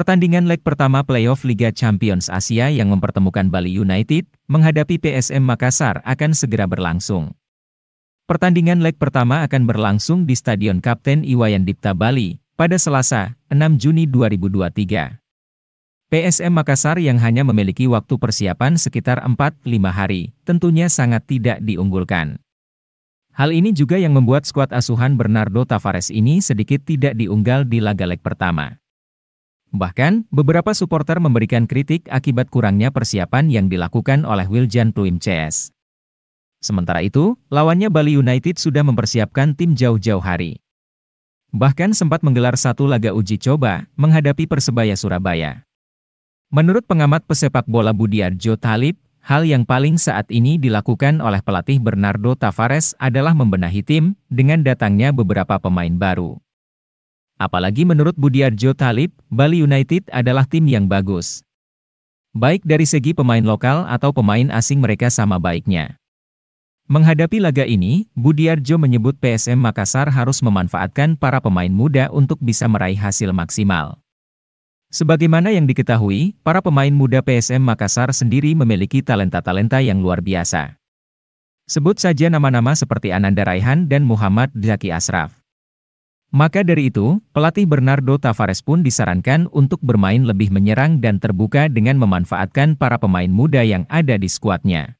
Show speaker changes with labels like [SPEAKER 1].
[SPEAKER 1] Pertandingan leg pertama playoff Liga Champions Asia yang mempertemukan Bali United menghadapi PSM Makassar akan segera berlangsung. Pertandingan leg pertama akan berlangsung di Stadion Kapten Iwayan Dipta Bali pada Selasa, 6 Juni 2023. PSM Makassar yang hanya memiliki waktu persiapan sekitar 4-5 hari, tentunya sangat tidak diunggulkan. Hal ini juga yang membuat skuad asuhan Bernardo Tavares ini sedikit tidak diunggal di laga leg pertama. Bahkan, beberapa suporter memberikan kritik akibat kurangnya persiapan yang dilakukan oleh Wiljan Pluim CS. Sementara itu, lawannya Bali United sudah mempersiapkan tim jauh-jauh hari. Bahkan sempat menggelar satu laga uji coba menghadapi Persebaya Surabaya. Menurut pengamat pesepak bola Budiarjo Thalib, hal yang paling saat ini dilakukan oleh pelatih Bernardo Tavares adalah membenahi tim dengan datangnya beberapa pemain baru. Apalagi menurut Budiarjo Thalib, Bali United adalah tim yang bagus. Baik dari segi pemain lokal atau pemain asing mereka sama baiknya. Menghadapi laga ini, Budiarjo menyebut PSM Makassar harus memanfaatkan para pemain muda untuk bisa meraih hasil maksimal. Sebagaimana yang diketahui, para pemain muda PSM Makassar sendiri memiliki talenta-talenta yang luar biasa. Sebut saja nama-nama seperti Ananda Raihan dan Muhammad Zaki Ashraf. Maka dari itu, pelatih Bernardo Tavares pun disarankan untuk bermain lebih menyerang dan terbuka dengan memanfaatkan para pemain muda yang ada di skuadnya.